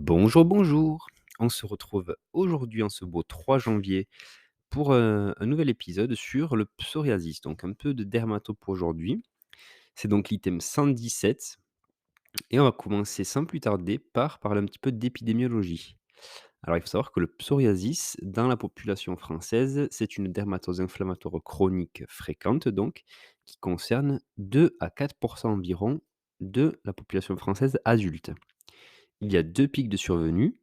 Bonjour, bonjour. On se retrouve aujourd'hui en ce beau 3 janvier pour, un nouvel épisode sur le psoriasis, donc un peu de dermato pour aujourd'hui. C'est donc l'item 117 et on va commencer sans plus tarder par parler un petit peu d'épidémiologie. Alors il faut savoir que le psoriasis dans la population française, c'est une dermatose inflammatoire chronique fréquente donc, qui concerne 2 à 4 environ de la population française adulte. Il y a 2 pics de survenue.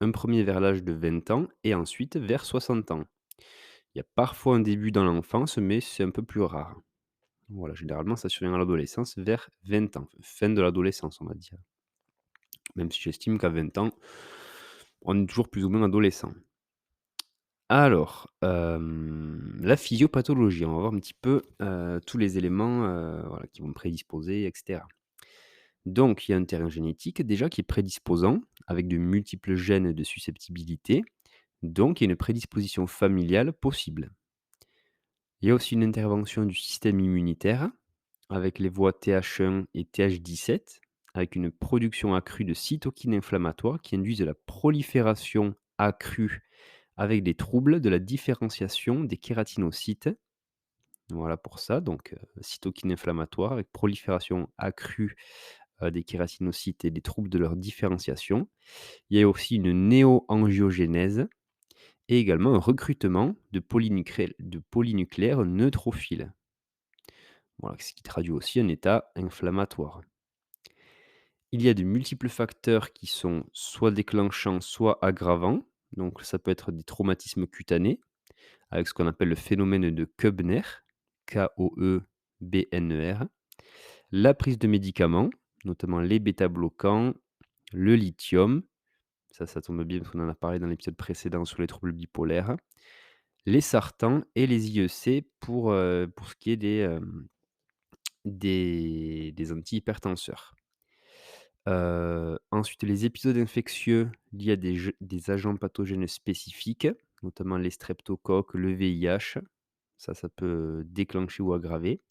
Un premier vers l'âge de 20 ans et ensuite vers 60 ans. Il y a parfois un début dans l'enfance, mais c'est un peu plus rare. Voilà, généralement, ça survient à l'adolescence vers 20 ans, fin de l'adolescence, on va dire. Même si j'estime qu'à 20 ans, on est toujours plus ou moins adolescent. Alors, la physiopathologie, on va voir un petit peu tous les éléments voilà, qui vont me prédisposer, etc. Donc, il y a un terrain génétique déjà qui est prédisposant, avec de multiples gènes de susceptibilité. Donc, il y a une prédisposition familiale possible. Il y a aussi une intervention du système immunitaire avec les voies TH1 et TH17, avec une production accrue de cytokines inflammatoires qui induisent la prolifération accrue avec des troubles de la différenciation des kératinocytes. Voilà pour ça, donc cytokines inflammatoires avec prolifération accrue des kératinocytes et des troubles de leur différenciation. Il y a aussi une néoangiogénèse et également un recrutement de polynucléaires neutrophiles. Voilà, ce qui traduit aussi un état inflammatoire. Il y a de multiples facteurs qui sont soit déclenchants, soit aggravants. Donc ça peut être des traumatismes cutanés, avec ce qu'on appelle le phénomène de Koebner, Koebner. La prise de médicaments, notamment les bêta-bloquants, le lithium, ça tombe bien parce qu'on en a parlé dans l'épisode précédent sur les troubles bipolaires. Les sartans et les IEC pour ce qui est des antihypertenseurs. Ensuite, les épisodes infectieux liés à des agents pathogènes spécifiques, notamment les streptocoques, le VIH, ça peut déclencher ou aggraver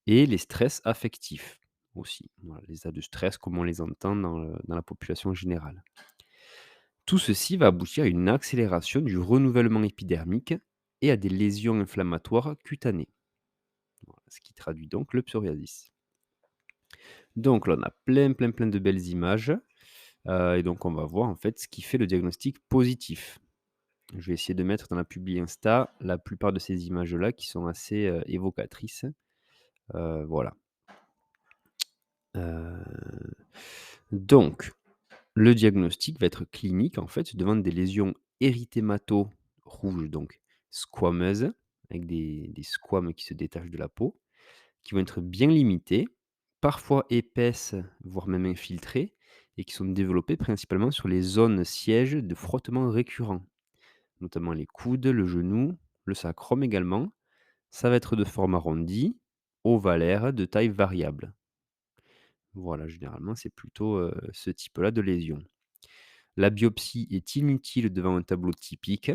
et les stress affectifs aussi. Voilà, les états de stress comme on les entend dans la population générale. Tout ceci va aboutir à une accélération du renouvellement épidermique et à des lésions inflammatoires cutanées. Voilà, ce qui traduit donc le psoriasis. Donc là, on a plein de belles images, et donc on va voir en fait ce qui fait le diagnostic positif. Je vais essayer de mettre dans la publi Insta la plupart de ces images-là qui sont assez, évocatrices. Voilà. Heu, donc le diagnostic va être clinique en fait, devant des lésions érythémato-rouges, donc squameuses, avec des squames qui se détachent de la peau, qui vont être bien limitées, parfois épaisses, voire même infiltrées, et qui sont développées principalement sur les zones sièges de frottement récurrents, notamment les coudes, le genou, le sacrum également. Ça va être de forme arrondie, ovalaire, de taille variable. Voilà, généralement, c'est plutôt ce type-là de lésion. La biopsie est inutile devant un tableau typique.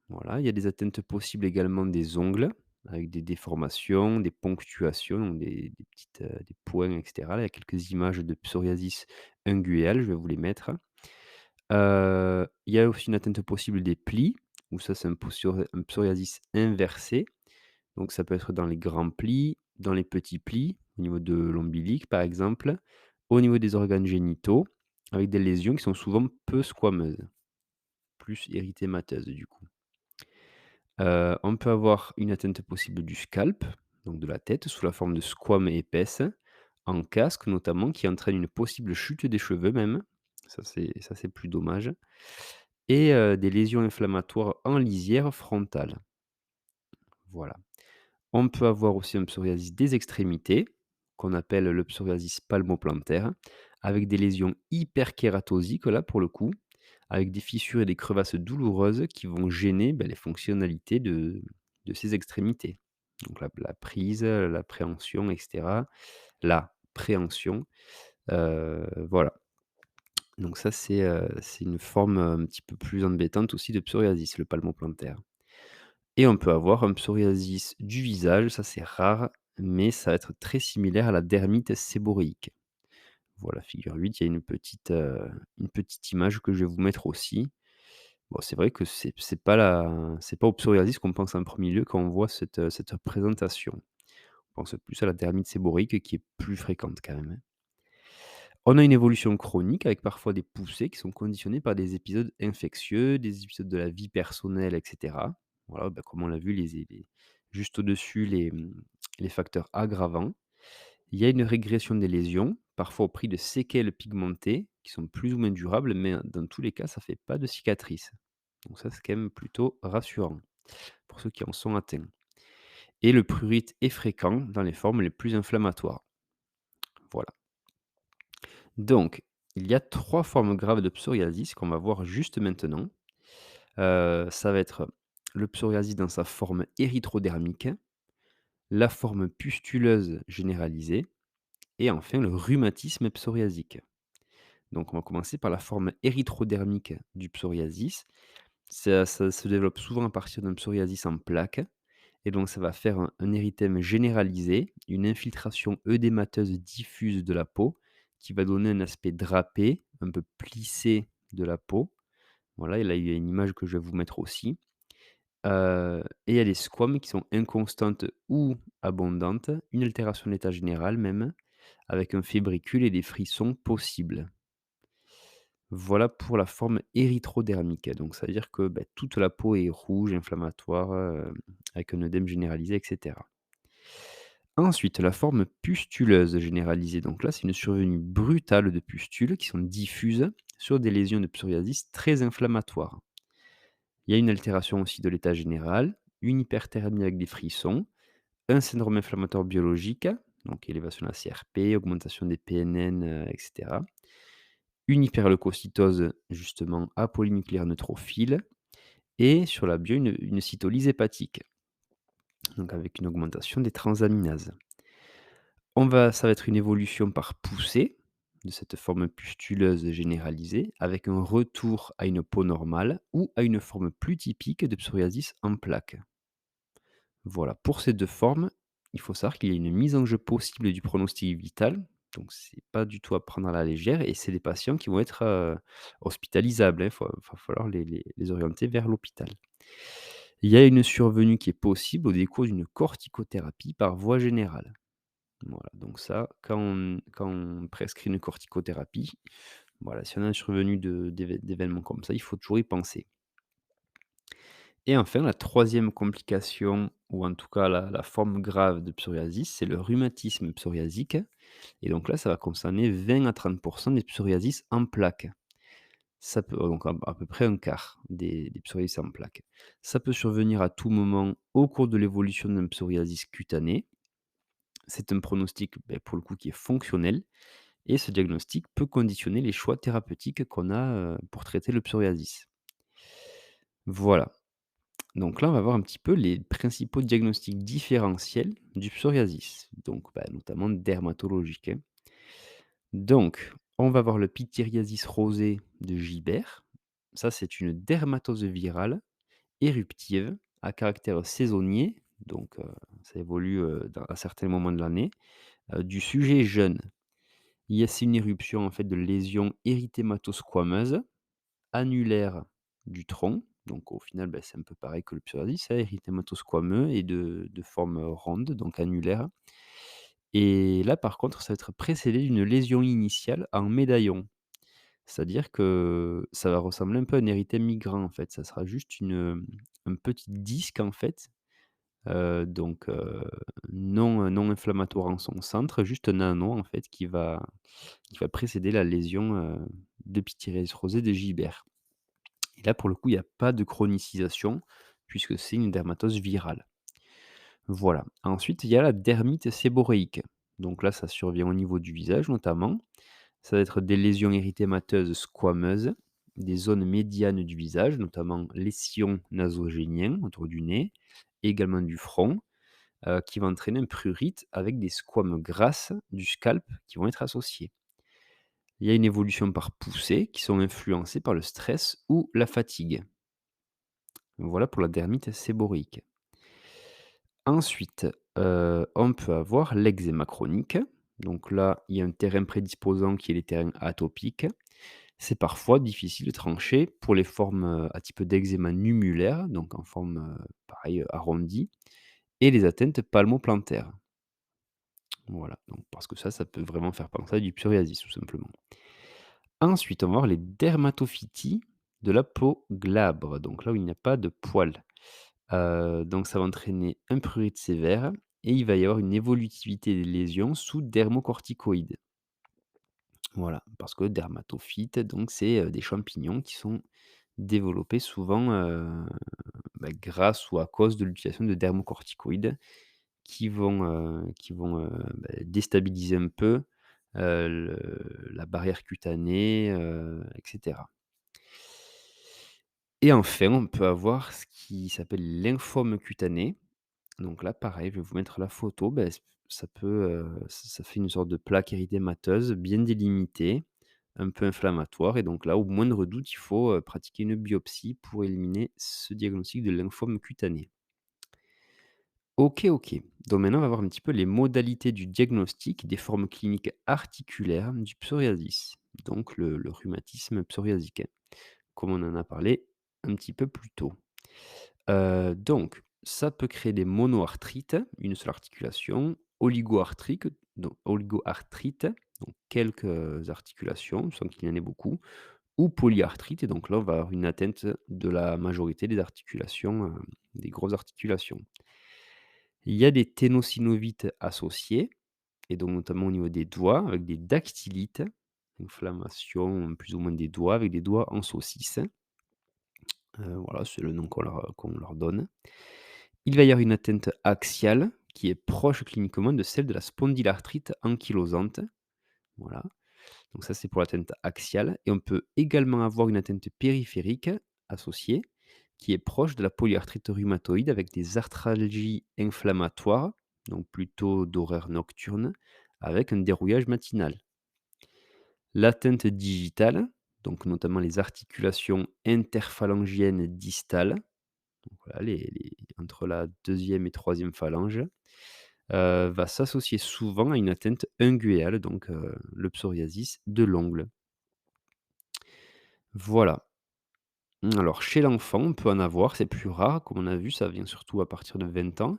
Voilà, il y a des atteintes possibles également des ongles, avec des déformations, des ponctuations, donc des petites, des points et cetera. Là, il y a quelques images de psoriasis unguéale, je vais vous les mettre. Il y a aussi une atteinte possible des plis, où ça c'est un psoriasis inversé. Donc ça peut être dans les grands plis, dans les petits plis, au niveau de l'ombilic par exemple, au niveau des organes génitaux, avec des lésions qui sont souvent peu squameuses, plus érythémateuses du coup. On peut avoir une atteinte possible du scalp, donc de la tête, sous la forme de squames épaisses, en casque notamment, qui entraîne une possible chute des cheveux même. Ça c'est plus dommage et des lésions inflammatoires en lisière frontale. Voilà. On peut avoir aussi un psoriasis des extrémités, qu'on appelle le psoriasis palmoplantaire, avec des lésions hyperkératosiques là pour le coup, avec des fissures et des crevasses douloureuses qui vont gêner, les fonctionnalités de ces extrémités. Donc la prise, la préhension et cetera. La préhension, voilà. Donc ça c'est une forme, un petit peu plus embêtante aussi de psoriasis, le palmoplantaire. Et on peut avoir un psoriasis du visage, ça c'est rare, mais ça va être très similaire à la dermite séborrhéique. Voilà, figure 8, il y a une petite image que je vais vous mettre aussi. Bon, c'est vrai que c'est pas au psoriasis qu'on pense en premier lieu quand on voit cette présentation. On pense plus à la dermite séborrhéique qui est plus fréquente quand même, hein. On a une évolution chronique avec parfois des poussées qui sont conditionnées par des épisodes infectieux, des épisodes de la vie personnelle, et cetera. Voilà, bah, comme on l'a vu, juste au-dessus, les facteurs aggravants. Il y a une régression des lésions, parfois au prix de séquelles pigmentées qui sont plus ou moins durables, mais dans tous les cas, ça fait pas de cicatrices. Donc ça, c'est quand même plutôt rassurant pour ceux qui en sont atteints. Et le prurite est fréquent dans les formes les plus inflammatoires. Voilà. Donc, il y a 3 formes graves de psoriasis qu'on va voir juste maintenant. Ça va être le psoriasis dans sa forme érythrodermique, la forme pustuleuse généralisée et enfin le rhumatisme psoriasique. Donc on va commencer par la forme érythrodermique du psoriasis. Ça se développe souvent à partir d'un psoriasis en plaques et donc ça va faire un érythème généralisé, une infiltration œdémateuse diffuse de la peau qui va donner un aspect drapé, un peu plissé de la peau. Voilà, et là, il y a une image que je vais vous mettre aussi. Et il y a des squames qui sont inconstantes ou abondantes, une altération de l'état général même, avec un fébricule et des frissons possibles. Voilà pour la forme érythrodermique. Donc ça veut dire que, toute la peau est rouge, inflammatoire, avec un œdème généralisé et cetera. Ensuite, la forme pustuleuse généralisée. Donc là, c'est une survenue brutale de pustules qui sont diffuses sur des lésions de psoriasis très inflammatoires. Il y a une altération aussi de l'état général, une hyperthermie avec des frissons, un syndrome inflammatoire biologique, donc élévation de la CRP, augmentation des PNN, et cetera. Une hyperleucocytose, justement, à polynucléaire neutrophile et sur la bio, une cytolyse hépatique, donc avec une augmentation des transaminases. Ça va être une évolution par poussée de cette forme pustuleuse généralisée avec un retour à une peau normale ou à une forme plus typique de psoriasis en plaques. Voilà, pour ces 2 formes, il faut savoir qu'il y a une mise en jeu possible du pronostic vital, donc c'est pas du tout à prendre à la légère et c'est des patients qui vont être, hospitalisables, hein. Va falloir les orienter vers l'hôpital. Il y a une survenue qui est possible au décours d'une corticothérapie par voie générale. Voilà, donc ça, quand on prescrit une corticothérapie, voilà, si on a une survenue d'événements comme ça, il faut toujours y penser. Et enfin, la troisième complication, ou en tout cas la forme grave de psoriasis, c'est le rhumatisme psoriasique. Et donc là, ça va concerner 20 à 30 des psoriasis en plaques. Ça peut donc à peu près un quart des psoriasis en plaques. Ça peut survenir à tout moment au cours de l'évolution d'un psoriasis cutané. C'est un pronostic, pour le coup, qui est fonctionnel et ce diagnostic peut conditionner les choix thérapeutiques qu'on a, pour traiter le psoriasis. Voilà. Donc là, on va voir un petit peu les principaux diagnostics différentiels du psoriasis, donc notamment dermatologiques, hein. Donc, on va voir le pityriasis rosé de Gibert. Ça, c'est une dermatose virale éruptive à caractère saisonnier, donc ça évolue à certains moments de l'année, du sujet jeune. C'est une éruption en fait de lésions érythématosquameuses annulaires du tronc. Donc au final, c'est un peu pareil que le psoriasis, hein, érythématosquameux et de forme ronde, donc annulaire. Et là, par contre, ça va être précédé d'une lésion initiale en médaillon. C'est-à-dire que ça va ressembler un peu à un érythème migrant, en fait. Ça sera juste un petit disque, en fait, donc non inflammatoire en son centre, juste un anneau, en fait, qui va précéder la lésion, de pityriasis rosée de Gibert. Et là, pour le coup, il y a pas de chronicisation puisque c'est une dermatose virale. Voilà. Ensuite, il y a la dermite séborrhéique. Donc là, ça survient au niveau du visage notamment. Ça va être des lésions érythémateuses squameuses, des zones médianes du visage, notamment les sillons nasogéniens autour du nez, et également du front, qui va entraîner un prurite avec des squames grasses du scalp qui vont être associés. Il y a une évolution par poussée qui sont influencées par le stress ou la fatigue. Voilà pour la dermite séborrhéique. Ensuite, on peut avoir l'eczéma chronique. Donc là, il y a un terrain prédisposant qui est les terrains atopiques. C'est parfois difficile de trancher pour les formes, à type d'eczéma numulaire, donc en forme, pareil, arrondie et les atteintes palmoplantaires. Voilà, donc parce que ça peut vraiment faire penser à du psoriasis, tout simplement. Ensuite, on va voir les dermatophyties de la peau glabre, donc là où il n'y a pas de poils. Donc ça va entraîner un prurite sévère et il va y avoir une évolutivité des lésions sous dermocorticoïdes. Voilà, parce que dermatophytes, donc c'est, des champignons qui sont développés souvent, grâce ou à cause de l'utilisation de dermocorticoïdes qui vont déstabiliser un peu, la barrière cutanée, et cetera. Et enfin, on peut avoir ce qui s'appelle lymphome cutané. Donc là, pareil, je vais vous mettre la photo. Ça peut, ça fait une sorte de plaque érythémateuse bien délimitée, un peu inflammatoire et donc là, au moindre doute, il faut, pratiquer une biopsie pour éliminer ce diagnostic de lymphome cutané. OK, OK. Donc maintenant, on va voir un petit peu les modalités du diagnostic des formes cliniques articulaires du psoriasis, donc le rhumatisme psoriasique, hein, comme on en a parlé un petit peu plus tôt. Donc ça peut créer des monoarthrites, une seule articulation, oligoarthrite, donc quelques articulations, sans qu'il y en ait beaucoup, ou polyarthrite et donc là, on va avoir une atteinte de la majorité des articulations, des grosses articulations. Il y a des ténosynovites associés et donc notamment au niveau des doigts avec des dactylites, inflammation plus ou moins des doigts avec des doigts en saucisse. Voilà, c'est le nom qu'on leur donne. Il va y avoir une atteinte axiale qui est proche cliniquement de celle de la spondylarthrite ankylosante. Voilà, donc ça c'est pour l'atteinte axiale et on peut également avoir une atteinte périphérique associée qui est proche de la polyarthrite rhumatoïde avec des arthralgies inflammatoires, donc plutôt d'horaire nocturne, avec un dérouillage matinal. L'atteinte digitale, donc notamment les articulations interphalangiennes distales, donc voilà, entre la deuxième et troisième phalange, va s'associer souvent à une atteinte unguéale, donc le psoriasis de l'ongle. Voilà. Alors chez l'enfant, on peut en avoir, c'est plus rare, comme on a vu, ça vient surtout à partir de 20 ans.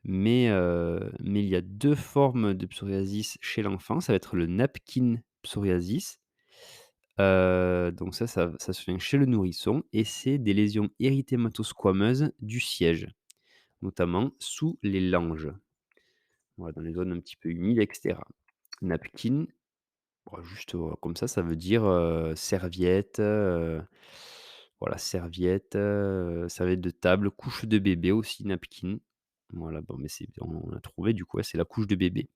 Mais il y a 2 formes de psoriasis chez l'enfant, ça va être le napkin psoriasis, donc ça se fait chez le nourrisson et c'est des lésions érythémato-squameuses du siège, notamment sous les langes, voilà, dans les zones un petit peu humides et cetera. Napkin, bah, juste, comme ça veut dire, serviette, voilà, serviette, serviette de table, couche de bébé aussi, napkin. Voilà, bon, mais c'est on a trouvé du coup, ouais, c'est la couche de bébé.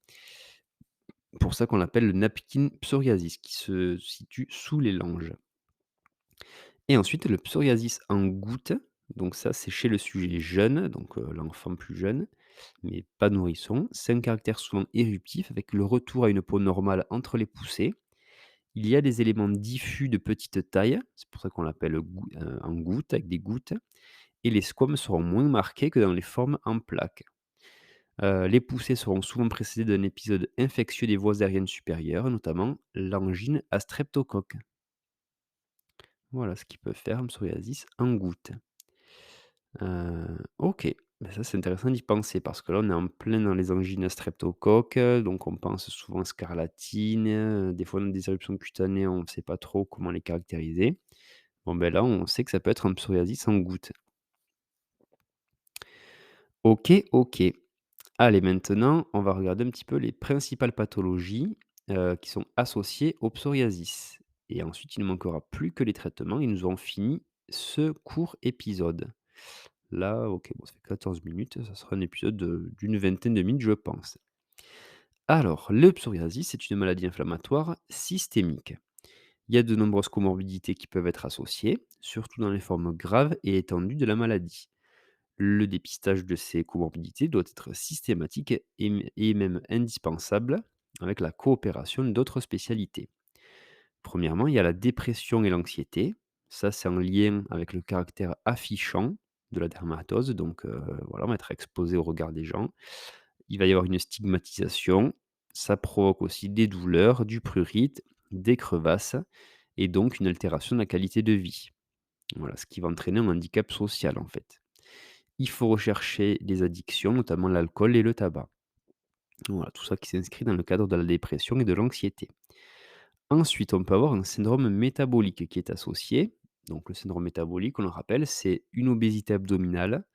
Pour ça qu'on l'appelle le napkin psoriasis, qui se situe sous les langes. Et ensuite le psoriasis en gouttes, donc ça, c'est chez le sujet jeune, donc l'enfant plus jeune, mais pas nourrisson. C'est un caractère souvent éruptif avec le retour à une peau normale entre les poussées. Il y a des éléments diffus de petite taille, c'est pour ça qu'on l'appelle en gouttes, avec des gouttes, et les squames seront moins marqués que dans les formes en plaques. Les poussées seront souvent précédées d'un épisode infectieux des voies aériennes supérieures, notamment l'angine à streptocoque. Voilà ce qui peut faire un psoriasis en gouttes. OK, bah, ça c'est intéressant d'y penser parce que là on est en plein dans les angines à streptocoque, donc on pense souvent scarlatine, des fois on a des éruptions cutanées, on ne sait pas trop comment les caractériser. Bon, ben là, on sait que ça peut être un psoriasis en gouttes. OK, OK. Allez, maintenant, on va regarder un petit peu les principales pathologies, qui sont associées au psoriasis et ensuite, il ne manquera plus que les traitements et nous aurons fini ce court épisode. Là, OK, bon, ça fait 14 minutes, ça sera un épisode d'une vingtaine de minutes, je pense. Alors, le psoriasis, c'est une maladie inflammatoire systémique. Il y a de nombreuses comorbidités qui peuvent être associées, surtout dans les formes graves et étendues de la maladie. Le dépistage de ces comorbidités doit être systématique et même indispensable avec la coopération d'autres spécialités. Premièrement, il y a la dépression et l'anxiété. Ça, c'est en lien avec le caractère affichant de la dermatose. Donc, voilà, on va être exposé au regard des gens. Il va y avoir une stigmatisation. Ça provoque aussi des douleurs, du prurite, des crevasses et donc une altération de la qualité de vie. Voilà, ce qui va entraîner un handicap social, en fait. Il faut rechercher les addictions, notamment l'alcool et le tabac. Voilà, tout ça qui s'inscrit dans le cadre de la dépression et de l'anxiété. Ensuite, on peut avoir un syndrome métabolique qui est associé. Donc, le syndrome métabolique, on le rappelle, c'est une obésité abdominale,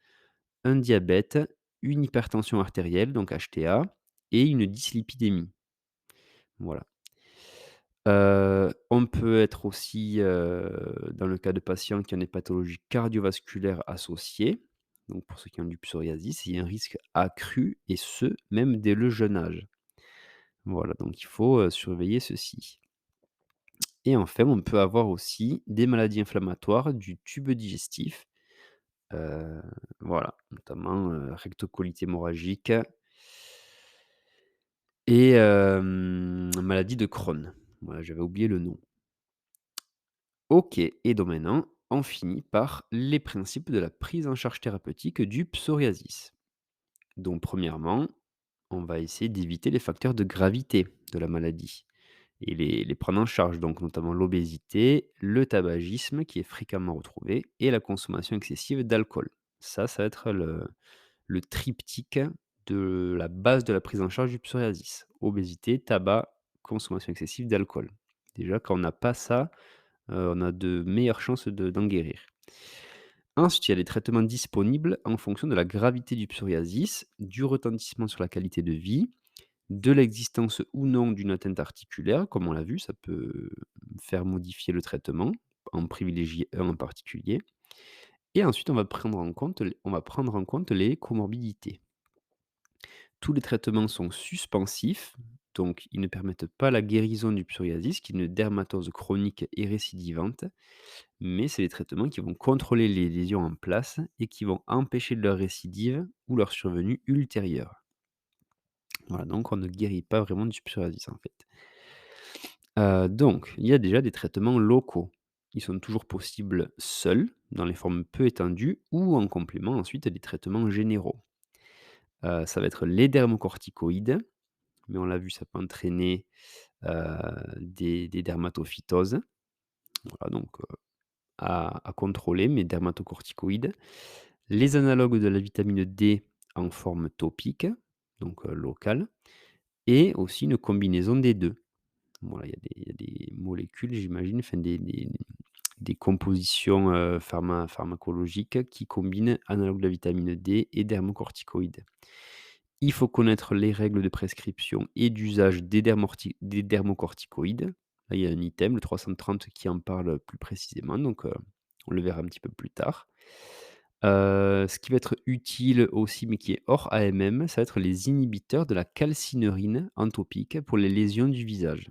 un diabète, une hypertension artérielle, donc HTA, et une dyslipidémie. Voilà. On peut être aussi, dans le cas de patients qui ont des pathologies cardiovasculaires associées. Donc pour ceux qui ont du psoriasis, il y a un risque accru et ce, même dès le jeune âge. Voilà, donc il faut, surveiller ceci. Et enfin, on peut avoir aussi des maladies inflammatoires du tube digestif, heu, voilà, notamment, rectocolite hémorragique et maladie de Crohn. Voilà, j'avais oublié le nom. OK, et donc maintenant, on finit par les principes de la prise en charge thérapeutique du psoriasis. Donc premièrement, on va essayer d'éviter les facteurs de gravité de la maladie et les prendre en charge, donc notamment l'obésité, le tabagisme qui est fréquemment retrouvé et la consommation excessive d'alcool. Ça va être le triptyque de la base de la prise en charge du psoriasis. Obésité, tabac, consommation excessive d'alcool. Déjà, quand on n'a pas ça, on a de meilleures chances d'en guérir. Ensuite, il y a les traitements disponibles en fonction de la gravité du psoriasis, du retentissement sur la qualité de vie, de l'existence ou non d'une atteinte articulaire, comme on l'a vu, ça peut faire modifier le traitement, en privilégier un en particulier. Et ensuite, on va prendre en compte les comorbidités. Tous les traitements sont suspensifs, donc ils ne permettent pas la guérison du psoriasis, qui est une dermatose chronique et récidivante, mais c'est des traitements qui vont contrôler les lésions en place et qui vont empêcher leur récidive ou leur survenue ultérieure. Voilà, donc on ne guérit pas vraiment du psoriasis en fait. Donc il y a déjà des traitements locaux. Ils sont toujours possibles seuls, dans les formes peu étendues ou en complément ensuite des traitements généraux. Ça va être les dermocorticoïdes, mais on l'a vu, ça peut entraîner, heu, des dermatophytoses. Voilà donc à contrôler, mais dermatocorticoïdes. Les analogues de la vitamine D en forme topique, donc locale, et aussi une combinaison des 2. Voilà, il y a des molécules, j'imagine, enfin des compositions, pharmacologiques qui combinent analogues de la vitamine D et dermocorticoïdes. Il faut connaître les règles de prescription et d'usage des dermocorticoïdes. Là, il y a un item, le 330, qui en parle plus précisément, donc on le verra un petit peu plus tard. Ce qui va être utile aussi, mais qui est hors AMM, ça va être les inhibiteurs de la calcineurin entopique pour les lésions du visage.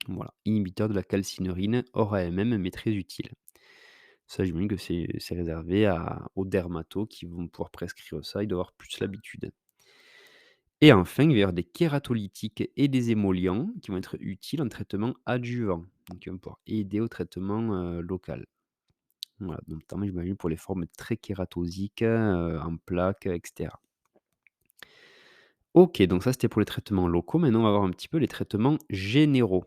Voilà, inhibiteur de la calcineurin hors AMM, mais très utile. Ça, j'imagine que c'est réservé aux dermatos qui vont pouvoir prescrire ça, ils doivent avoir plus l'habitude. Et enfin, il va y avoir des kératolytiques et des émollients qui vont être utiles en traitement adjuvant, donc qui vont pouvoir aider au traitement, local. Voilà, donc notamment, j'imagine pour les formes très kératosiques, en plaques, et cetera. OK, donc ça, c'était pour les traitements locaux. Maintenant, on va voir un petit peu les traitements généraux.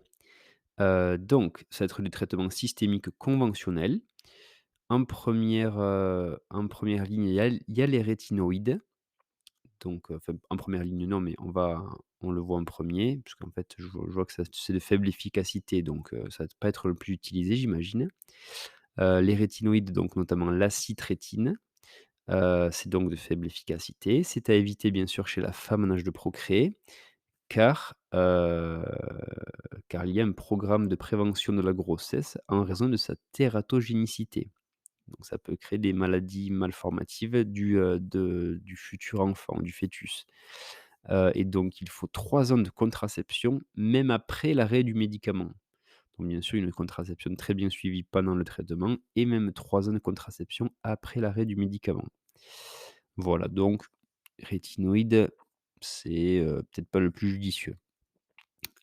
Donc ça va être des traitements systémiques conventionnels. En première ligne, il y a les rétinoïdes. Donc, enfin, en première ligne, non, mais on le voit en premier, parce qu'en fait, je vois que ça c'est de faible efficacité, donc ça va pas être le plus utilisé, j'imagine. Les rétinoïdes, donc notamment l'acitrétine, c'est donc de faible efficacité. C'est à éviter, bien sûr, chez la femme en âge de procréer, car, car il y a un programme de prévention de la grossesse en raison de sa tératogénicité. Donc ça peut créer des maladies malformatives du futur enfant, du fœtus. Et donc il faut 3 ans de contraception, même après l'arrêt du médicament. Donc bien sûr, une contraception très bien suivie pendant le traitement et même 3 ans de contraception après l'arrêt du médicament. Voilà, donc rétinoïdes, c'est, peut-être pas le plus judicieux.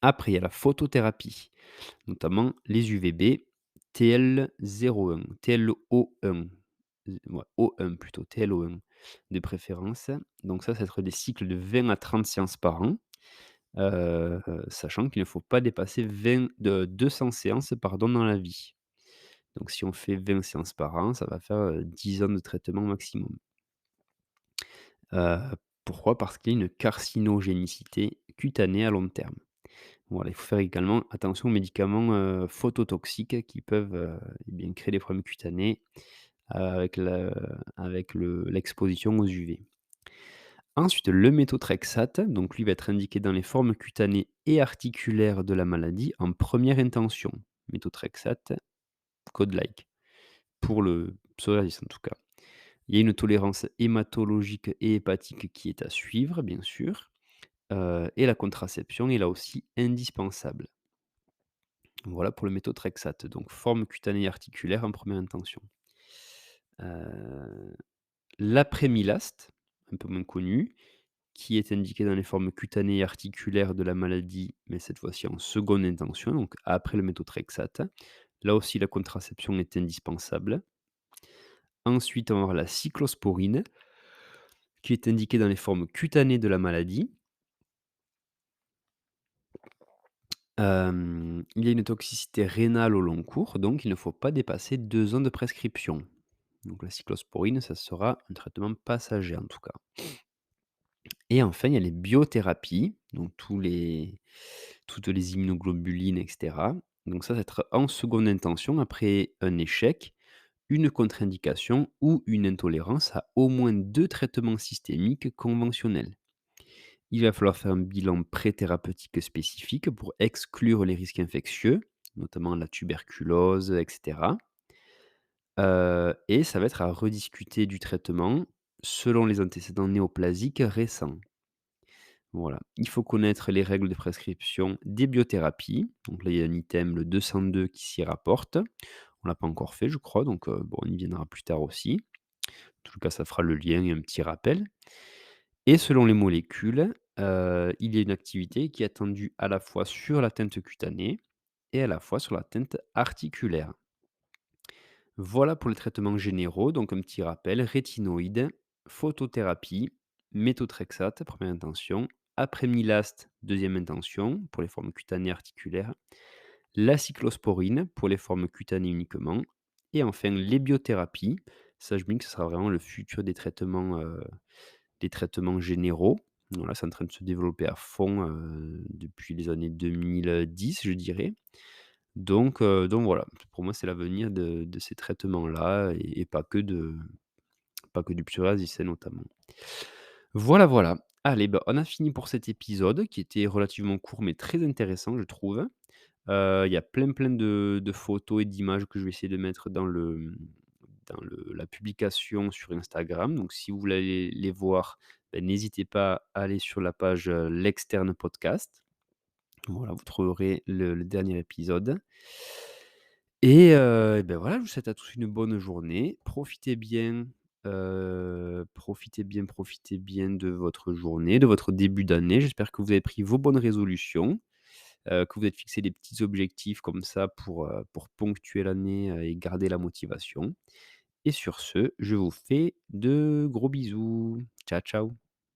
Après, il y a la photothérapie, notamment les UVB, TL01, TLO1, ouais, O1 plutôt, TLO1 de préférence. Donc ça va être des cycles de 20 à 30 séances par an. sachant qu'il ne faut pas dépasser 200 séances, pardon, dans la vie. Donc si on fait 20 séances par an, ça va faire, 10 ans de traitement maximum. Heu, Pourquoi? Parce qu'il y a une carcinogénicité cutanée à long terme. Voilà, il faut faire également attention aux médicaments, phototoxiques qui peuvent, eh bien, créer des problèmes cutanés avec l'exposition aux UV. Ensuite, le méthotrexate, donc lui va être indiqué dans les formes cutanées et articulaires de la maladie en première intention. Méthotrexate, code-like, pour le psoriasis en tout cas. Il y a une tolérance hématologique et hépatique qui est à suivre, bien sûr, et la contraception est là aussi indispensable. Voilà pour le méthotrexate, donc forme cutanée et articulaire en première intention. Heu, L'après-Mylaste, un peu moins connu, qui est indiqué dans les formes cutanées et articulaires de la maladie, mais cette fois-ci en seconde intention, donc après le méthotrexate. Là aussi, la contraception est indispensable. Ensuite, on va avoir la cyclosporine, qui est indiquée dans les formes cutanées de la maladie. Il y a une toxicité rénale au long cours, donc il ne faut pas dépasser 2 ans de prescription. Donc la cyclosporine, ça sera un traitement passager en tout cas. Et enfin, il y a les biothérapies, donc toutes les immunoglobulines, et cetera. Donc ça va être en seconde intention après un échec, une contre-indication ou une intolérance à au moins 2 traitements systémiques conventionnels. Il va falloir faire un bilan pré-thérapeutique spécifique pour exclure les risques infectieux, notamment la tuberculose, et cetera. Et ça va être à rediscuter du traitement selon les antécédents néoplasiques récents. Voilà. Il faut connaître les règles de prescription des biothérapies. Donc là, il y a un item, le 202, qui s'y rapporte. On l'a pas encore fait, je crois, donc bon, on y viendra plus tard aussi. En tout cas, ça fera le lien et un petit rappel. Et selon les molécules, il y a une activité qui est attendue à la fois sur la teinte cutanée et à la fois sur la teinte articulaire. Voilà pour les traitements généraux, donc un petit rappel, rétinoïde, photothérapie, méthotrexate, première intention, apremilast, deuxième intention, pour les formes cutanées articulaires, la cyclosporine, pour les formes cutanées uniquement, et enfin les biothérapies. Ça, je me dis que ce sera vraiment le futur des traitements généraux. Voilà, c'est en train de se développer à fond, depuis les années 2010, je dirais. Donc voilà, pour moi, c'est l'avenir de ces traitements-là et pas que du psoriasis, hein, notamment. Voilà, voilà. Allez, bah, on a fini pour cet épisode qui était relativement court, mais très intéressant, je trouve. Il y a plein de photos et d'images que je vais essayer de mettre dans la publication sur Instagram. Donc si vous voulez aller les voir, n'hésitez pas à aller sur la page, L'Externe Podcast. Voilà, vous trouverez le dernier épisode. Et voilà, je vous souhaite à tous une bonne journée. Profitez bien de votre journée, de votre début d'année. J'espère que vous avez pris vos bonnes résolutions, que vous êtes fixé des petits objectifs comme ça pour ponctuer l'année, et garder la motivation. Et sur ce, je vous fais de gros bisous. Ciao, ciao.